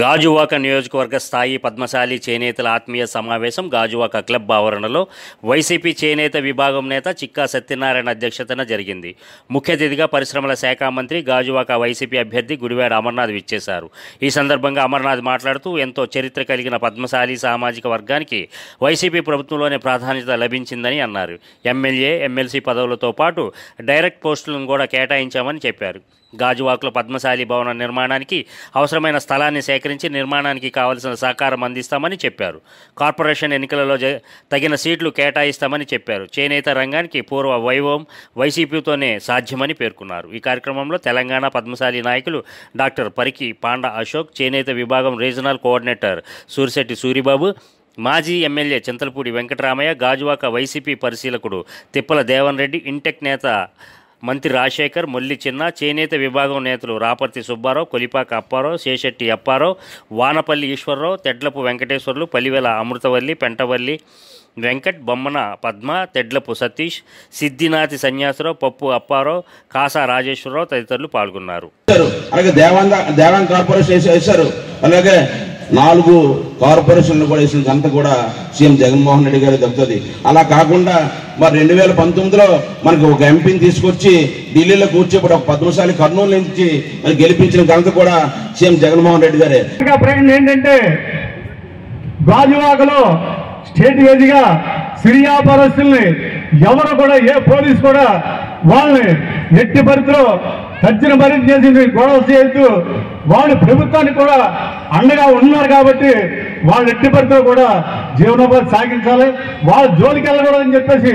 గాజువాక నియోజకవర్గ స్థాయి పద్మశాలి చేనేతల ఆత్మీయ సమావేశం గాజువాక క్లబ్ ఆవరణలో వైసీపీ చేనేత విభాగం నేత చిక్కా సత్యనారాయణ అధ్యక్షతన జరిగింది. ముఖ్య అతిథిగా పరిశ్రమల శాఖ మంత్రి, గాజువాక వైసీపీ అభ్యర్థి గుడివాడ అమర్నాథ్ విచ్చేశారు. ఈ సందర్భంగా అమర్నాథ్ మాట్లాడుతూ ఎంతో చరిత్ర కలిగిన పద్మశాలి సామాజిక వర్గానికి వైసీపీ ప్రభుత్వంలోనే ప్రాధాన్యత లభించిందని అన్నారు. ఎమ్మెల్యే, ఎమ్మెల్సీ పదవులతో పాటు డైరెక్ట్ పోస్టులను కూడా కేటాయించామని చెప్పారు. గాజువాకలో పద్మశాలి భవన నిర్మాణానికి అవసరమైన స్థలాన్ని సేకరించి నిర్మాణానికి కావలసిన సహకారం అందిస్తామని చెప్పారు. కార్పొరేషన్ ఎన్నికలలో తగిన సీట్లు కేటాయిస్తామని చెప్పారు. చేనేత రంగానికి పూర్వ వైభవం వైసీపీతోనే సాధ్యమని పేర్కొన్నారు. ఈ కార్యక్రమంలో తెలంగాణ పద్మశాలి నాయకులు డాక్టర్ పరికి పాండ అశోక్, చేనేత విభాగం రీజనల్ కోఆర్డినేటర్ సూరిశెట్టి సూరిబాబు, మాజీ ఎమ్మెల్యే చింతలపూడి వెంకటరామయ్య, గాజువాక వైసీపీ పరిశీలకుడు తిప్పల దేవన్ రెడ్డి, ఇంటెక్ నేత మంత్రి రాజశేఖర్, మొల్లి చిన్న, చేనేత విభాగం నేతలు రాపర్తి సుబ్బారావు, కొలిపాక అప్పారావు, శేషెట్టి అప్పారావు, వానపల్లి ఈశ్వరరావు, తెడ్లపు వెంకటేశ్వర్లు, పల్లివేల అమృతవల్లి, పెంటవల్లి వెంకట్, బొమ్మన పద్మ, తెడ్లపు సతీష్, సిద్ధినాథి సన్యాసరావు, పప్పు అప్పారావు, కాసా రాజేశ్వరరావు తదితరులు పాల్గొన్నారు. అలాగే దేవాన్ కార్పొరేషన్ వేశారు. అలాగే 4 కార్పొరేషన్లు కూడా వేసిన ఘనత కూడా సీఎం జగన్మోహన్ రెడ్డి గారి దక్కుతుంది. అలా కాకుండా మరి 2019లో మనకు ఒక ఎంపీని తీసుకొచ్చి ఢిల్లీలో కూర్చోబడి ఒక పద్మశాలి కర్నూలు నుంచి మరి గెలిపించిన ఘనత కూడా సీఎం జగన్మోహన్ రెడ్డి గారే. ప్రకటన ఏంటంటే, గాజువాకలో స్టేట్ వేదిగా సిరి వ్యాపారస్తుల్ని ఎవరు కూడా, ఏ పోలీసు కూడా వాళ్ళని ఎట్టి పరిధిలో తచ్చిన పరిధి చేసి గొడవ చేయొద్దు. వాళ్ళు ప్రభుత్వానికి కూడా అండగా ఉన్నారు కాబట్టి వాళ్ళు ఎట్టి పరిధిలో కూడా జీవనోపాధి సాగించాలి, వాళ్ళ జోలికి వెళ్ళకూడదని చెప్పేసి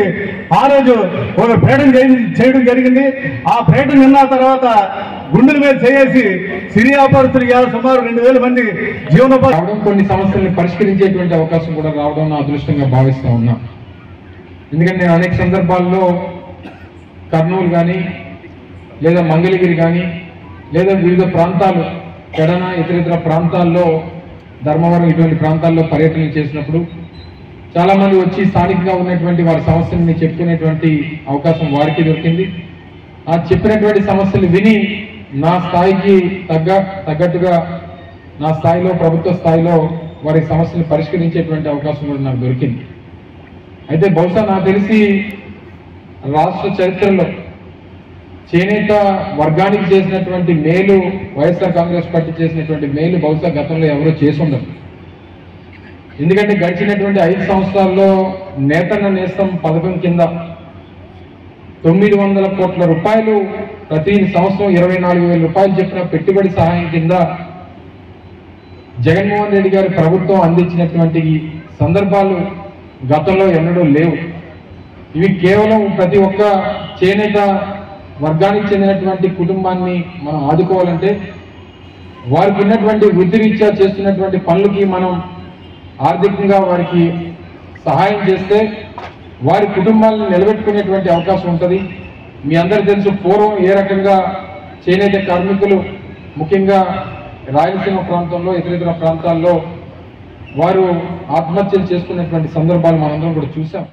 ఆ రోజు ఒక ప్రకటన చేయడం జరిగింది. ఆ ప్రకటన విన్న తర్వాత గుండెల మీద చేసి సిరి వ్యాపారస్తులు సుమారు 2000 మంది జీవనోపాధి కొన్ని సమస్యల్ని పరిష్కరించేటువంటి అవకాశం కూడా రావడం నా అదృష్టంగా భావిస్తూ ఉన్నా. ఎందుకంటే నేను అనేక సందర్భాల్లో కర్నూలు కానీ, లేదా మంగళగిరి కానీ, లేదా వివిధ ప్రాంతాలు, పెడన, ఇతర ప్రాంతాల్లో, ధర్మవరం ఇటువంటి ప్రాంతాల్లో పర్యటన చేసినప్పుడు చాలామంది వచ్చి స్థానికంగా ఉన్నటువంటి వారి సమస్యలని చెప్పుకునేటువంటి అవకాశం వారికి దొరికింది. ఆ చెప్పినటువంటి సమస్యలు విని నా స్థాయికి తగ్గట్టుగా నా స్థాయిలో, ప్రభుత్వ స్థాయిలో వారి సమస్యలు పరిష్కరించేటువంటి అవకాశం కూడా నాకు దొరికింది. అయితే బహుశా నాకు తెలిసి రాష్ట్ర చరిత్రలో చేనేత వర్గానికి చేసినటువంటి మేలు, వైఎస్ఆర్ కాంగ్రెస్ పార్టీ చేసినటువంటి మేలు బహుశా గతంలో ఎవరో చేసి ఉండరు. ఎందుకంటే గడిచినటువంటి 5 సంవత్సరాల్లో నేతన్న నేస్తం పథకం కింద 900 కోట్ల రూపాయలు ప్రతి సంవత్సరం 24,000 రూపాయలు చెప్పిన పెట్టుబడి సహాయం కింద జగన్మోహన్ రెడ్డి గారి ప్రభుత్వం అందించినటువంటి సందర్భాలు గతంలో ఎన్నడూ లేవు. ఇవి కేవలం ప్రతి ఒక్క చేనేత వర్గానికి చెందినటువంటి కుటుంబాన్ని మనం ఆదుకోవాలంటే వారికి ఉన్నటువంటి వృత్తిరీత్యా చేస్తున్నటువంటి పనులకి మనం ఆర్థికంగా వారికి సహాయం చేస్తే వారి కుటుంబాలను నిలబెట్టుకునేటువంటి అవకాశం ఉంటుంది. మీ అందరికీ తెలుసు, పూర్వం ఏ రకంగా చేనేత కార్మికులు ముఖ్యంగా రాయలసీమ ప్రాంతంలో, ఇతర ప్రాంతాల్లో వారు ఆత్మహత్యలు చేసుకునేటువంటి సందర్భాలు మనందరం కూడా చూసాం.